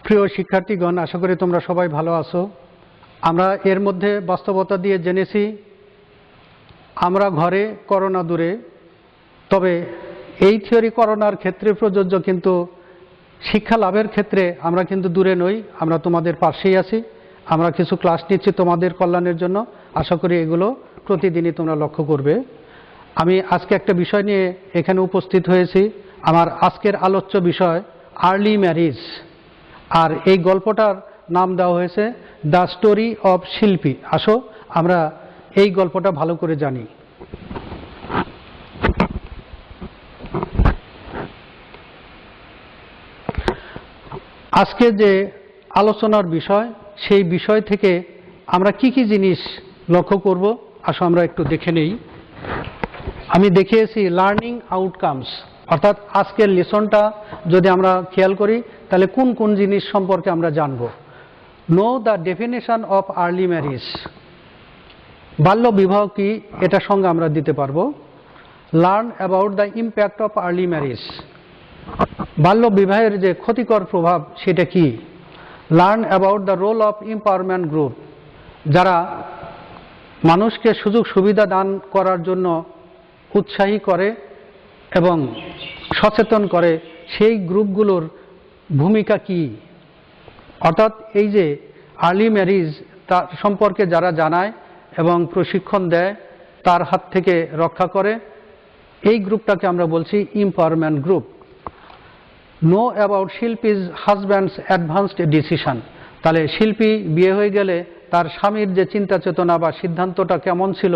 প্রিয় শিক্ষার্থীগণ, আশা করি তোমরা সবাই ভালো আছো। আমরা এর মধ্যে বাস্তবতা দিয়ে জেনেছি আমরা ঘরে, করোনা দূরে। তবে এই থিওরি করোনার ক্ষেত্রে প্রযোজ্য, কিন্তু শিক্ষা লাভের ক্ষেত্রে আমরা কিন্তু দূরে নই, আমরা তোমাদের পাশেই আছি। আমরা কিছু ক্লাস নিচ্ছি তোমাদের কল্যাণের জন্য। আশা করি এগুলো প্রতিদিনই তোমরা লক্ষ্য করবে। আমি আজকে একটা বিষয় নিয়ে এখানে উপস্থিত হয়েছি। আমার আজকের আলোচ্য বিষয় আর্লি ম্যারেজ, আর এই গল্পটার নাম দেওয়া হয়েছে দ্য স্টোরি অফ শিল্পী। আসো আমরা এই গল্পটা ভালো করে জানি। আজকে যে আলোচনার বিষয়, সেই বিষয় থেকে আমরা কি কি জিনিস লক্ষ্য করব, আসো আমরা একটু দেখে নেই। আমি দেখিয়েছি লার্নিং আউটকামস, অর্থাৎ আজকের লেসনটা যদি আমরা খেয়াল করি তাহলে কোন কোন জিনিস সম্পর্কে আমরা জানব। Know the definition of early marriage, বাল্য বিবাহ কি, এটার সঙ্গে আমরা দিতে পারবো। Learn about the impact of early marriage, বাল্য বিবাহের যে ক্ষতিকর প্রভাব সেটা কি। Learn about the role of empowerment group, যারা মানুষকে সুযোগ সুবিধা দান করার জন্য উৎসাহী করে এবং সচেতন করে, সেই গ্রুপগুলোর ভূমিকা কি। অর্থাৎ এই যে আর্লি ম্যারেজ তার সম্পর্কে যারা জানায় এবং প্রশিক্ষণ দেয়, তার হাত থেকে রক্ষা করে, এই গ্রুপটাকে আমরা বলছি empowerment group. Know about Shilpi's husbands advanced decision, তাহলে শিল্পী বিয়ে হয়ে গেলে তার স্বামীর যে চিন্তা চেতনা বা সিদ্ধান্তটা কেমন ছিল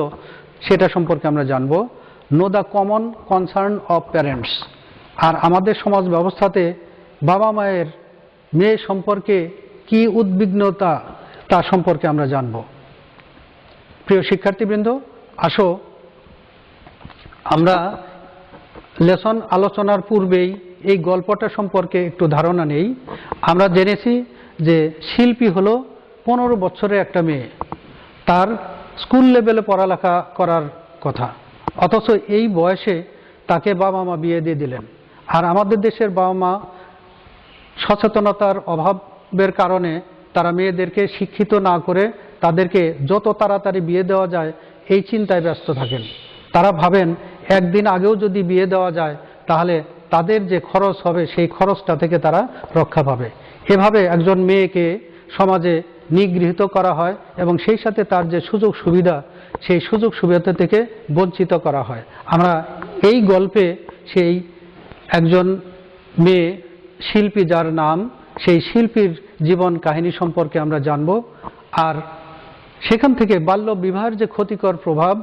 সেটা সম্পর্কে আমরা জানব। Know the common concern of parents, আর আমাদের সমাজ ব্যবস্থাতে বাবা মায়ের মেয়ে সম্পর্কে কি উদ্বিগ্নতা তা সম্পর্কে আমরা জানব। প্রিয় শিক্ষার্থীবৃন্দ, আসো আমরা লেসন আলোচনার পূর্বেই এই গল্পটা সম্পর্কে একটু ধারণা নেই। আমরা জেনেছি যে শিল্পী হলো 15 বছরের একটা মেয়ে, তার স্কুল লেভেলে পড়ালেখা করার কথা, অথচ এই বয়সে তাকে বাবা মা বিয়ে দিয়ে দিলেন। আর আমাদের দেশের বাবা মা সচেতনতার অভাবের কারণে তারা মেয়েদেরকে শিক্ষিত না করে তাদেরকে যত তাড়াতাড়ি বিয়ে দেওয়া যায় এই চিন্তায় ব্যস্ত থাকেন। তারা ভাবেন একদিন আগেও যদি বিয়ে দেওয়া যায় তাহলে তাদের যে খরচ হবে সেই খরচটা থেকে তারা রক্ষা পাবে। এভাবে একজন মেয়েকে সমাজে নিগৃহীত করা হয় এবং সেই সাথে তার যে সুযোগ সুবিধা, সেই সুযোগ সুবিধা থেকে বঞ্চিত করা হয়। আমরা এই গল্পে সেই একজন মেয়ে শিল্পী যার নাম, সেই শিল্পীর জীবন কাহিনী সম্পর্কে আমরা জানব, আর সেখান থেকে বাল্য বিবাহের যে ক্ষতিকর প্রভাব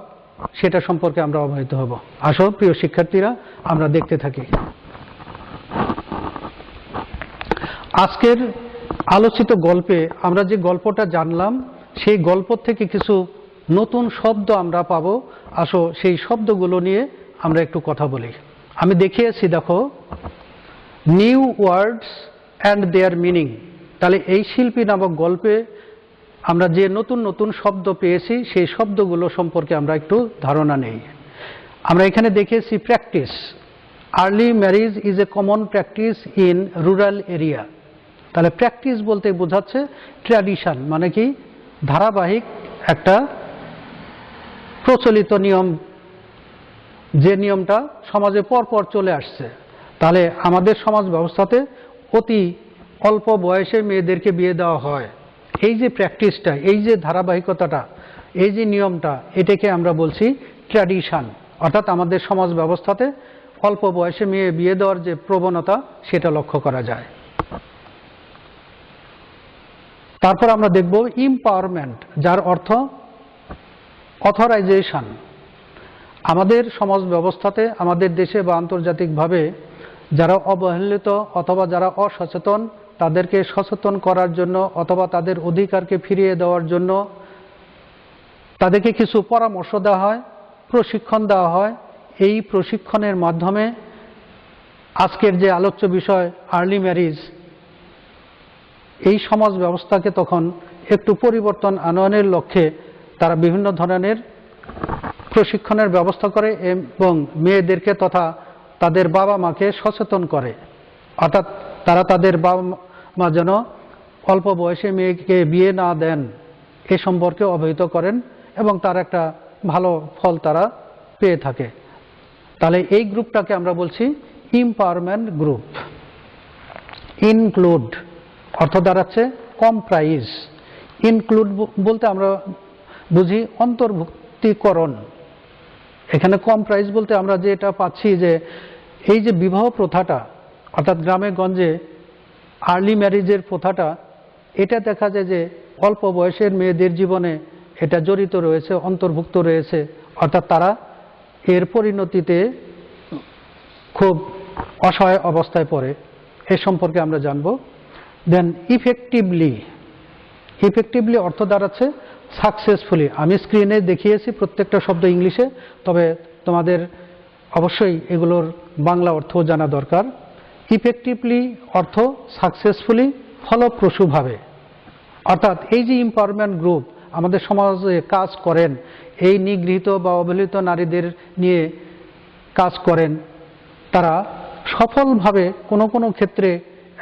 সেটা সম্পর্কে আমরা অবহিত হব। আসো প্রিয় শিক্ষার্থীরা, আমরা দেখতে থাকি। আজকের আলোচিত গল্পে আমরা যে গল্পটা জানলাম, সেই গল্প থেকে কিছু নতুন শব্দ আমরা পাবো। আসো সেই শব্দগুলো নিয়ে আমরা একটু কথা বলি। আমি দেখিয়েছি, দেখো, new words and their meaning. তাহলে এই শিল্পী নামক গল্পে আমরা যে নতুন নতুন শব্দ পেয়েছি সেই শব্দগুলো সম্পর্কে আমরা একটু ধারণা নেই। আমরা এখানে দেখিয়েছি practice. Early marriage is a common practice in rural area. তাহলে প্র্যাকটিস বলতে বোঝাচ্ছে ট্র্যাডিশন, মানে কি ধারাবাহিক একটা প্রচলিত নিয়ম, যে নিয়মটা সমাজে পরপর চলে আসছে। তাহলে আমাদের সমাজ ব্যবস্থাতে অতি অল্প বয়সে মেয়েদেরকে বিয়ে দেওয়া হয়। এই যে প্র্যাকটিসটা, এই যে ধারাবাহিকতাটা, এই যে নিয়মটা, এটাকে আমরা বলছি ট্র্যাডিশন। অর্থাৎ আমাদের সমাজ ব্যবস্থাতে অল্প বয়সে মেয়ে বিয়ে দেওয়ার যে প্রবণতা সেটা লক্ষ্য করা যায়। তারপর আমরা দেখব এম্পাওয়ারমেন্ট, যার অর্থ অথরাইজেশন। আমাদের সমাজ ব্যবস্থাতে, আমাদের দেশে বা আন্তর্জাতিকভাবে যারা অবহেলিত অথবা যারা অসচেতন, তাদেরকে সচেতন করার জন্য অথবা তাদের অধিকারকে ফিরিয়ে দেওয়ার জন্য তাদেরকে কিছু পরামর্শ দেওয়া হয়, প্রশিক্ষণ দেওয়া হয়। এই প্রশিক্ষণের মাধ্যমে আজকের যে আলোচ্য বিষয় আর্লি ম্যারেজ, এই সমাজ ব্যবস্থাকে তখন একটু পরিবর্তন আনয়নের লক্ষ্যে তারা বিভিন্ন ধরনের প্রশিক্ষণের ব্যবস্থা করে এবং মেয়েদেরকে তথা তাদের বাবা মাকে সচেতন করে। অর্থাৎ তারা তাদের মা যেন অল্প বয়সে মেয়েকে বিয়ে না দেন এ সম্পর্কে অবহিত করেন এবং তার একটা ভালো ফল তারা পেয়ে থাকে। তাহলে এই গ্রুপটাকে আমরা বলছি এম্পাওয়ারমেন্ট গ্রুপ। ইনক্লুড অর্থ দাঁড়াচ্ছে কম্প্রাইজ। ইনক্লুড বলতে আমরা বুঝি অন্তর্ভুক্তিকরণ। এখানে কম্প্রাইজ বলতে আমরা যেটা পাচ্ছি যে এই যে বিবাহ প্রথাটা অর্থাৎ গ্রামে গঞ্জে আর্লি ম্যারেজের প্রথাটা, এটা দেখা যায় যে অল্প বয়সের মেয়েদের জীবনে এটা জড়িত রয়েছে, অন্তর্ভুক্ত রয়েছে, অর্থাৎ তারা এর পরিণতিতে খুব অসহায় অবস্থায় পড়ে। এ সম্পর্কে আমরা জানব। দেন ইফেক্টিভলি অর্থ দাঁড়াচ্ছে সাকসেসফুলি। আমি স্ক্রিনে দেখিয়েছি প্রত্যেকটা শব্দ ইংলিশে, তবে তোমাদের অবশ্যই এগুলোর বাংলা অর্থ জানা দরকার। ইফেক্টিভলি অর্থ সাকসেসফুলি, ফলপ্রসূভাবে। অর্থাৎ এই যে এম্পাওয়ারমেন্ট গ্রুপ আমাদের সমাজে কাজ করেন, এই নিগৃহীত বা অবহেলিত নারীদের নিয়ে কাজ করেন, তারা সফলভাবে কোনো কোনো ক্ষেত্রে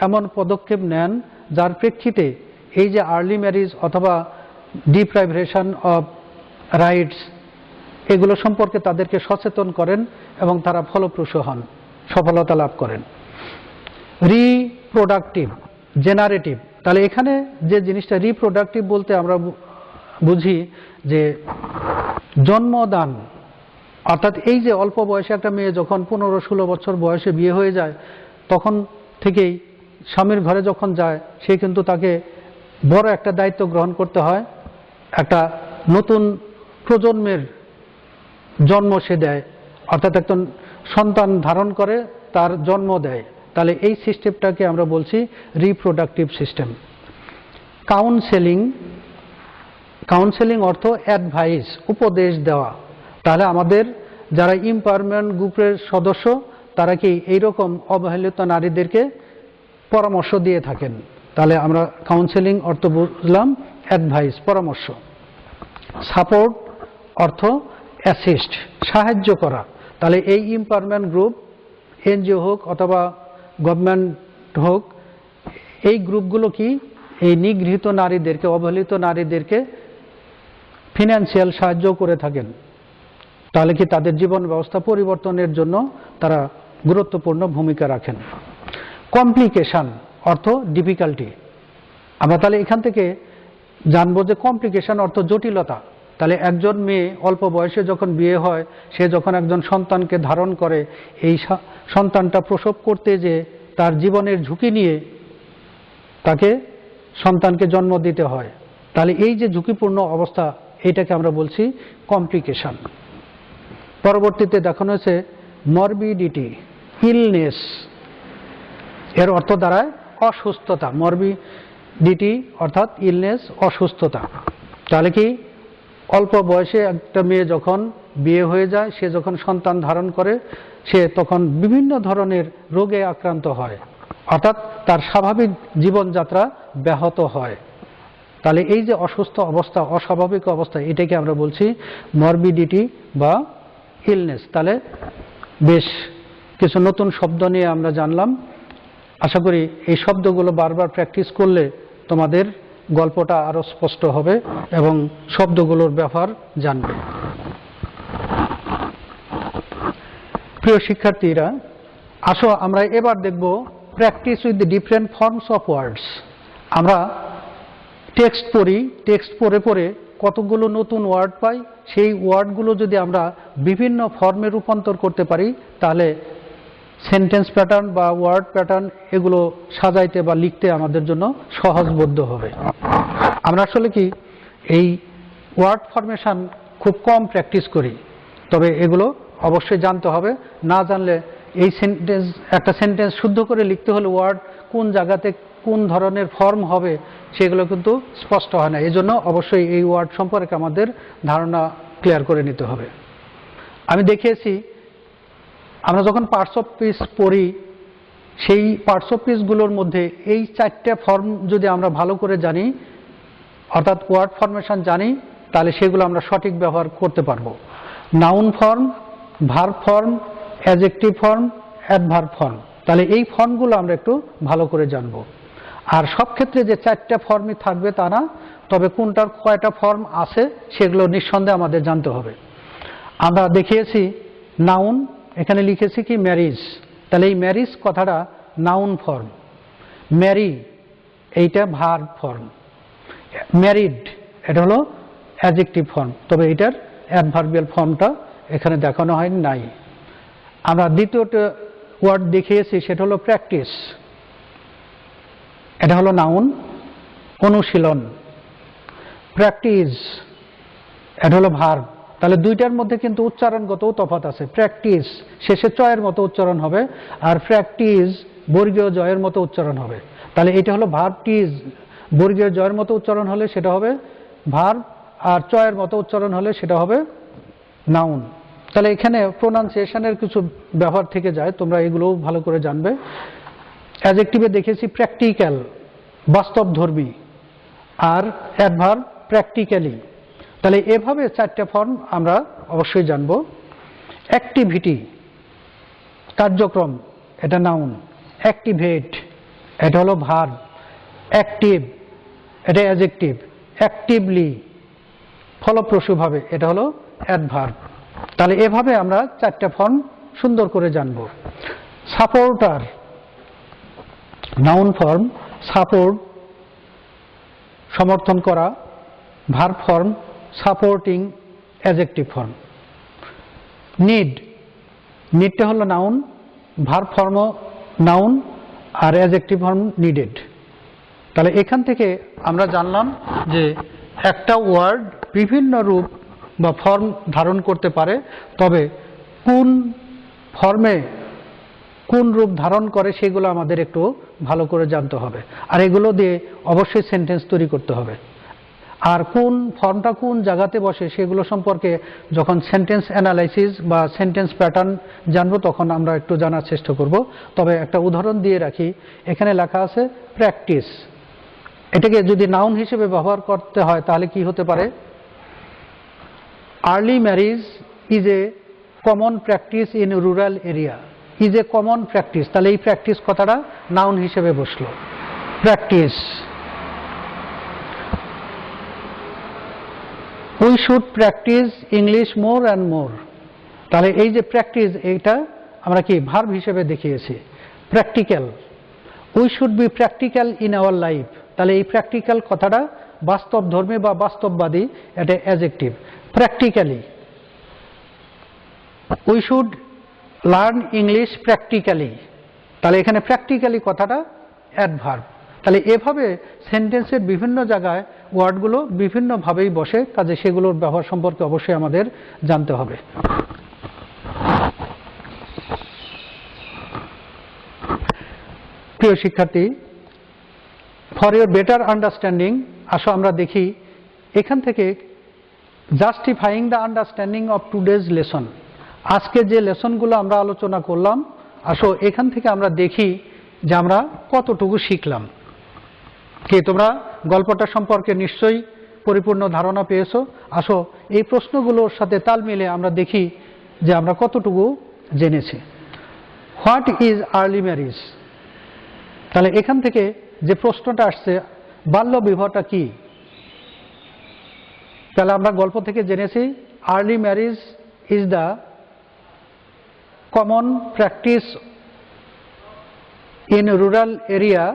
এমন পদক্ষেপ নেন যার প্রেক্ষিতে এই যে আর্লি ম্যারেজ অথবা ডিপ্রাইভেশন অফ রাইটস এগুলো সম্পর্কে তাদেরকে সচেতন করেন এবং তারা ফলপ্রসূ হন, সফলতা লাভ করেন। Reproductive, generative. তাহলে এখানে যে জিনিসটা রিপ্রোডাক্টিভ বলতে আমরা বুঝি যে জন্মদান। অর্থাৎ এই যে অল্প বয়সে একটা মেয়ে যখন 15-16 বছর বয়সে বিয়ে হয়ে যায়, তখন থেকেই স্বামীর ঘরে যখন যায় সে কিন্তু তাকে বড় একটা দায়িত্ব গ্রহণ করতে হয়। একটা নতুন প্রজন্মের জন্ম সে দেয়, অর্থাৎ একটা সন্তান ধারণ করে, তার জন্ম দেয়। তাহলে এই সিস্টেমটাকে আমরা বলছি রিপ্রোডাক্টিভ সিস্টেম। কাউন্সেলিং অর্থ অ্যাডভাইস, উপদেশ দেওয়া। তাহলে আমাদের যারা এম্পাওয়ারমেন্ট গ্রুপের সদস্য তারা কি এইরকম অবহেলিত নারীদেরকে পরামর্শ দিয়ে থাকেন। তাহলে আমরা কাউন্সেলিং অর্থ বুঝলাম অ্যাডভাইস, পরামর্শ। সাপোর্ট অর্থ অ্যাসিস্ট, সাহায্য করা। তাহলে এই এম্পাওয়ারমেন্ট গ্রুপ এনজিও হোক অথবা গভর্নমেন্ট হোক, এই গ্রুপগুলো কি এই নিগৃহীত নারীদেরকে, অবহেলিত নারীদেরকে ফিনান্সিয়াল সাহায্য করে থাকেন। তাহলে কি তাদের জীবন ব্যবস্থা পরিবর্তনের জন্য তারা গুরুত্বপূর্ণ ভূমিকা রাখেন। কমপ্লিকেশন অর্থ ডিফিকাল্টি। আমরা তাহলে এখান থেকে জানবো যে কমপ্লিকেশন অর্থ জটিলতা। তাহলে একজন মেয়ে অল্প বয়সে যখন বিয়ে হয়, সে যখন একজন সন্তানকে ধারণ করে, এই সন্তানটা প্রসব করতে যে তার জীবনের ঝুঁকি নিয়ে তাকে সন্তানকে জন্ম দিতে হয়। তাহলে এই যে ঝুঁকিপূর্ণ অবস্থা, এইটাকে আমরা বলছি কমপ্লিকেশন। পরবর্তীতে দেখানো হয়েছে মরবিডিটি, ইলনেস। এর অর্থ দাঁড়ায় অসুস্থতা। মরবিডিটি অর্থাৎ ইলনেস, অসুস্থতা। তাহলে কি অল্প বয়সে একটা মেয়ে যখন বিয়ে হয়ে যায়, সে যখন সন্তান ধারণ করে, সে তখন বিভিন্ন ধরনের রোগে আক্রান্ত হয়, অর্থাৎ তার স্বাভাবিক জীবনযাত্রা ব্যাহত হয়। তাহলে এই যে অসুস্থ অবস্থা, অস্বাভাবিক অবস্থা, এটাকে আমরা বলছি মরবিডিটি বা ইলনেস। তাহলে বেশ কিছু নতুন শব্দ নিয়ে আমরা জানলাম। আশা করি এই শব্দগুলো বারবার প্র্যাকটিস করলে তোমাদের গল্পটা আরো স্পষ্ট হবে এবং শব্দগুলোর ব্যবহার জানবে। প্রিয় শিক্ষার্থীরা, আসো আমরা এবার দেখব practice with the different forms of words. আমরা টেক্সট পড়ি, টেক্সট পড়ে পড়ে কতগুলো নতুন ওয়ার্ড পাই, সেই ওয়ার্ডগুলো যদি আমরা বিভিন্ন ফর্মে রূপান্তর করতে পারি, তাহলে সেন্টেন্স প্যাটার্ন বা ওয়ার্ড প্যাটার্ন এগুলো সাজাইতে বা লিখতে আমাদের জন্য সহজবোধ্য হবে। আমরা আসলে কি এই ওয়ার্ড ফরমেশন খুব কম প্র্যাকটিস করি, তবে এগুলো অবশ্যই জানতে হবে। না জানলে এই সেন্টেন্স, একটা সেন্টেন্স শুদ্ধ করে লিখতে হলে ওয়ার্ড কোন জায়গাতে কোন ধরনের ফর্ম হবে সেগুলো কিন্তু স্পষ্ট হয় না। এজন্য অবশ্যই এই ওয়ার্ড সম্পর্কে আমাদের ধারণা ক্লিয়ার করে নিতে হবে। আমি দেখিয়েছি আমরা যখন পার্টস অফ স্পিচ পড়ি, সেই পার্টস অফ স্পিচগুলোর মধ্যে এই 4টে ফর্ম যদি আমরা ভালো করে জানি, অর্থাৎ ওয়ার্ড ফরমেশন জানি, তাহলে সেগুলো আমরা সঠিক ব্যবহার করতে পারবো। Noun form, verb form, adjective form, adverb form. তাহলে এই ফর্মগুলো আমরা একটু ভালো করে জানবো। আর সব ক্ষেত্রে যে 4টা ফর্মই থাকবে তা না, তবে কোনটার কয়টা ফর্ম আছে সেগুলো নিঃসন্দেহে আমাদের জানতে হবে। আমরা দেখিয়েছি নাউন, এখানে লিখেছি কি ম্যারিজ, তাহলে এই ম্যারিজ কথাটা নাউন ফর্ম, ম্যারি এইটা ভার্ব ফর্ম, ম্যারিড এটা হলো অ্যাডজেক্টিভ ফর্ম, তবে এটার অ্যাডভার্বিয়াল ফর্মটা এখানে দেখানো হয় নাই। আমরা দ্বিতীয়টা ওয়ার্ড দেখিয়েছি সেটা হলো প্র্যাকটিস, এটা হলো নাউন, অনুশীলন। প্র্যাকটিস এটা হলো ভার্ব, তাহলে দুইটার মধ্যে কিন্তু উচ্চারণগত তফাৎ আছে। প্র্যাকটিস শেষে চয়ের মতো উচ্চারণ হবে, আর প্র্যাকটিস বর্গীয় জয়ের মতো উচ্চারণ হবে। তাহলে এটা হলো ভার্বটিস, বর্গীয় জয়ের মতো উচ্চারণ হলে সেটা হবে ভার্ব, আর চয়ের মতো উচ্চারণ হলে সেটা হবে নাউন। তাহলে এখানে প্রোনাউন্সিয়েশনের কিছু ব্যবহার থেকে যায়, তোমরা এগুলোও ভালো করে জানবে। অ্যাডজেক্টিভে দেখেছি প্র্যাকটিক্যাল, বাস্তবধর্মী, আর অ্যাডভার্ব প্র্যাকটিক্যালি। তাহলে এভাবে 4টা ফর্ম আমরা অবশ্যই জানব। অ্যাক্টিভিটি কার্যক্রম, এটা নাউন। অ্যাক্টিভেট এটা হলো ভার্ব। অ্যাক্টিভ এটা অ্যাডজেক্টিভ। অ্যাক্টিভলি ফলপ্রসূভাবে এটা হলো অ্যাডভার্ব। তাহলে এভাবে আমরা 4টা ফর্ম সুন্দর করে জানব। সাপোর্টার নাউন ফর্ম, সাপোর্ট সমর্থন করা, verb form, supporting adjective form. Need, নিডটা হলো নাউন, ভার্ব ফর্ম নাউন, আর অ্যাডজেক্টিভ ফর্ম নিডেড। তাহলে এখান থেকে আমরা জানলাম যে একটা ওয়ার্ড বিভিন্ন রূপ বা ফর্ম ধারণ করতে পারে, তবে কোন ফর্মে কোন রূপ ধারণ করে সেগুলো আমাদের একটু ভালো করে জানতে হবে, আর এগুলো দিয়ে অবশ্যই সেন্টেন্স তৈরি করতে হবে। আর কোন ফর্মটা কোন জায়গাতে বসে সেগুলো সম্পর্কে যখন সেন্টেন্স অ্যানালাইসিস বা সেন্টেন্স প্যাটার্ন জানবো তখন আমরা একটু জানার চেষ্টা করব। তবে একটা উদাহরণ দিয়ে রাখি, এখানে লেখা আছে প্র্যাকটিস, এটাকে যদি নাউন হিসেবে ব্যবহার করতে হয় তাহলে কি হতে পারে? Early marriage is a common practice in rural area. Is a common practice, তাহলে এই প্র্যাকটিস কথাটা নাউন হিসেবে বসলো। Practice. We should practice English more and more, তাহলে এই যে প্র্যাকটিস এইটা আমরা কি ভার্ব হিসেবে দেখিয়েছি। Practical, we should be practical in our life, তাহলে এই প্র্যাকটিক্যাল কথাটা বাস্তবধর্মী বা বাস্তববাদী, এটা adjective. Practically, we should learn English practically, তাহলে এখানে প্র্যাকটিক্যালি কথাটা অ্যাডভার্ব। তাহলে এভাবে সেন্টেন্সের বিভিন্ন জায়গায় ওয়ার্ডগুলো বিভিন্নভাবেই বসে, কাজে সেগুলোর ব্যবহার সম্পর্কে অবশ্যই আমাদের জানতে হবে। প্রিয় শিক্ষার্থী, ফর ইউর বেটার আন্ডারস্ট্যান্ডিং আসো আমরা দেখি এখান থেকে justifying the understanding of today's lesson. আজকে যে লেসনগুলো আমরা আলোচনা করলাম, আসো এখান থেকে আমরা দেখি যে আমরা কতটুকু শিখলাম। কি তোমরা গল্পটা সম্পর্কে নিশ্চয়ই পরিপূর্ণ ধারণা পেয়েছো? আসো এই প্রশ্নগুলোর সাথে তাল মিলে আমরা দেখি যে আমরা কতটুকু জেনেছি। হোয়াট ইজ আর্লি ম্যারিজ, তাহলে এখান থেকে যে প্রশ্নটা আসছে বাল্য বিবাহটা কি, তাহলে আমরা গল্প থেকে জেনেছি early marriage is the common practice in rural area,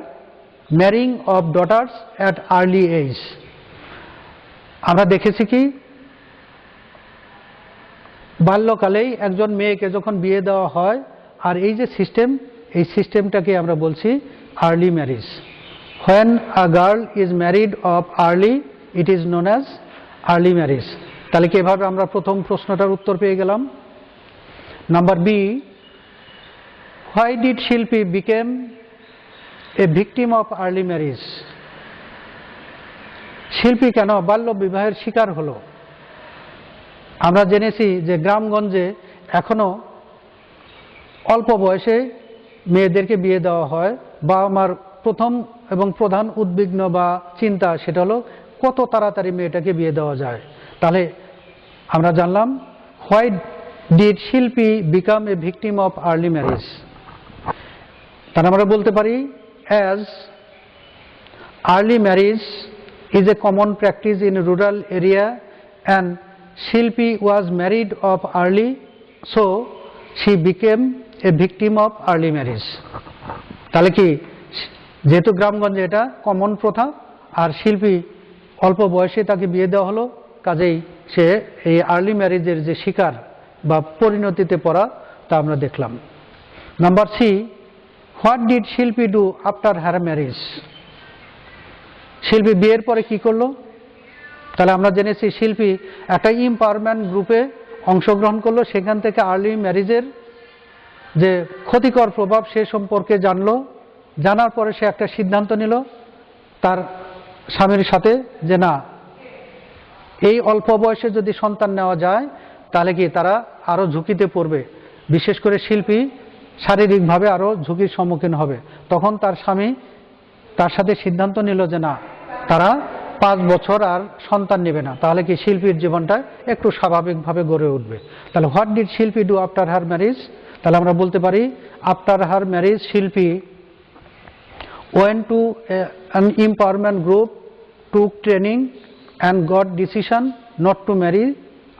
marrying of daughters at early age. আমরা দেখেছি কি বাল্যকালেই একজন মেয়েকে যখন বিয়ে দেওয়া হয়, আর এই যে সিস্টেম, এই সিস্টেমটাকে আমরা বলছি early marriage. When a girl is married of early it is known as early marriage. তাহলে কি এভাবে আমরা প্রথম প্রশ্নটার উত্তর পেয়ে গেলাম। Number B, why did Shilpi became a victim of early marriage, Shilpi কেন বাল্য বিবাহের শিকার হলো? আমরা জেনেছি যে গ্রামগঞ্জে এখনো অল্প বয়সে মেয়েদেরকে বিয়ে দেওয়া হয়। বাবা মার প্রথম এবং প্রধান উদ্বিগ্ন বা চিন্তা সেটা হলো কত তাড়াতাড়ি মেয়েটাকে বিয়ে দেওয়া যায়। তাহলে আমরা জানলাম why did Shilpi become a victim of early marriage. তাহলে আমরা বলতে পারি as early marriage is a common practice in rural area and Shilpi was married off early, so she became a victim of early marriage. তাহলে কি যেহেতু গ্রামগঞ্জে এটা common প্রথা আর শিল্পী অল্প বয়সে তাকে বিয়ে দেওয়া হলো, কাজেই সে এই আর্লি ম্যারেজের যে শিকার বা পরিণতিতে পড়া তা আমরা দেখলাম। নাম্বার সি, হোয়াট ডিড শিল্পী ডু আফটার হার ম্যারেজ? শিল্পী বিয়ের পরে কি করলো? তাহলে আমরা জেনেছি শিল্পী একটা এম্পাওয়ারমেন্ট গ্রুপে অংশগ্রহণ করলো, সেখান থেকে আর্লি ম্যারেজের যে ক্ষতিকর প্রভাব সে সম্পর্কে জানলো, জানার পরে সে একটা সিদ্ধান্ত নিল তার স্বামীর সাথে যে না, এই অল্প বয়সে যদি সন্তান নেওয়া যায় তাহলে কি তারা আরও ঝুঁকিতে পড়বে, বিশেষ করে শিল্পী শারীরিকভাবে আরও ঝুঁকির সম্মুখীন হবে। তখন তার স্বামী তার সাথে সিদ্ধান্ত নিল যে না, তারা 5 বছর আর সন্তান নেবে না, তাহলে কি শিল্পীর জীবনটা একটু স্বাভাবিকভাবে গড়ে উঠবে। তাহলে হোয়াট ডিড শিল্পী ডু আফটার হার ম্যারেজ? তাহলে আমরা বলতে পারি আফটার হার ম্যারেজ শিল্পী went to an empowerment group, took training and got decision not to marry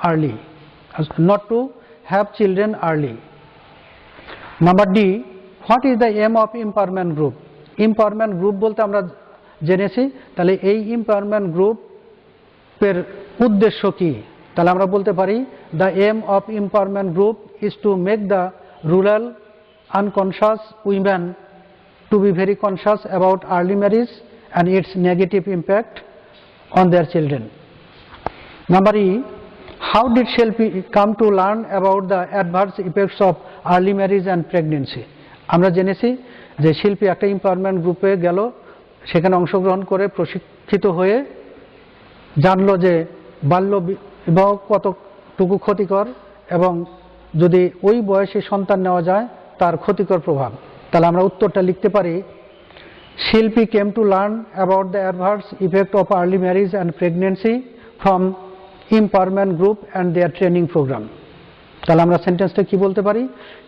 early, not to have children early. Number D, what is the aim of empowerment group? Empowerment group বলতে আমরা জেনেছি, তাহলে এই empowerment group এর উদ্দেশ্য কি? তাহলে আমরা বলতে পারি the aim of empowerment group is to make the rural unconscious women to be very conscious about early marriage and its negative impact on their children. Number E, how did Shilpi come to learn about the adverse effects of early marriage and pregnancy? আমরা জেনেছি যে শিল্পী একটা empowerment গ্রুপে গেল, সেখানে অংশগ্রহণ করে প্রশিক্ষিত হয়ে জানলো যে বাল্য বিবাহ কতটুকু ক্ষতিকর এবং যদি ওই বয়সে সন্তান নেওয়া যায় তার ক্ষতিকর প্রভাব। তাহলে আমরা উত্তরটা লিখতে পারি Shilpi came to learn about the adverse effect of early marriage and pregnancy from empowerment group and their training programme. তাহলে আমরা সেন্টেন্সটা কি বলতে পারি?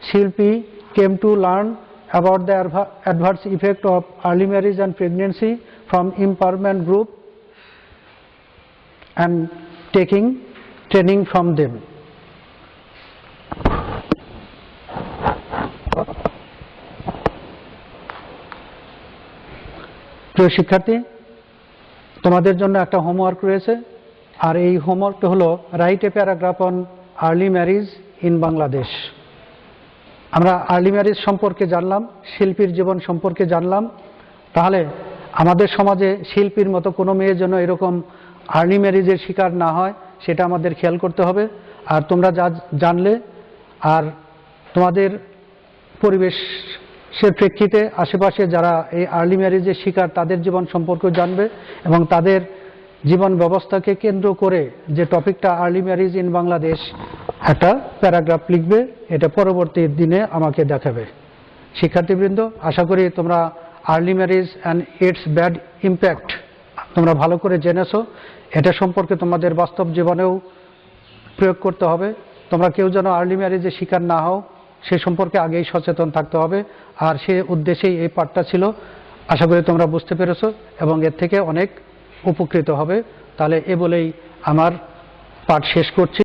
Shilpi came to learn about the adverse effect of early marriage and pregnancy from empowerment group and taking training from them. প্রিয় শিক্ষার্থী, তোমাদের জন্য একটা হোমওয়ার্ক রয়েছে, আর এই হোমওয়ার্কটা হলো write a paragraph on early marriage in Bangladesh. আমরা আর্লি ম্যারেজ সম্পর্কে জানলাম, শিল্পীর জীবন সম্পর্কে জানলাম, তাহলে আমাদের সমাজে শিল্পীর মতো কোনো মেয়ে যেন এরকম আর্লি ম্যারেজের শিকার না হয় সেটা আমাদের খেয়াল করতে হবে। আর তোমরা যা জানলে আর তোমাদের পরিবেশের প্রেক্ষিতে আশেপাশে যারা এই আর্লি ম্যারেজের শিকার তাদের জীবন সম্পর্কে জানবে এবং তাদের জীবন ব্যবস্থাকে কেন্দ্র করে যে টপিকটা আর্লি ম্যারেজ ইন বাংলাদেশ একটা প্যারাগ্রাফ লিখবে, এটা পরবর্তী দিনে আমাকে দেখাবে। শিক্ষার্থীবৃন্দ, আশা করি তোমরা early marriage and it's bad impact তোমরা ভালো করে জেনেছো। এটা সম্পর্কে তোমাদের বাস্তব জীবনেও প্রয়োগ করতে হবে। তোমরা কেউ যেন আর্লি ম্যারেজের শিকার না হও সে সম্পর্কে আগেই সচেতন থাকতে হবে, আর সে উদ্দেশ্যেই এই পাঠটা ছিল। আশা করি তোমরা বুঝতে পেরেছো এবং এর থেকে অনেক উপকৃত হবে। তাহলে এ বলেই আমার পাঠ শেষ করছি।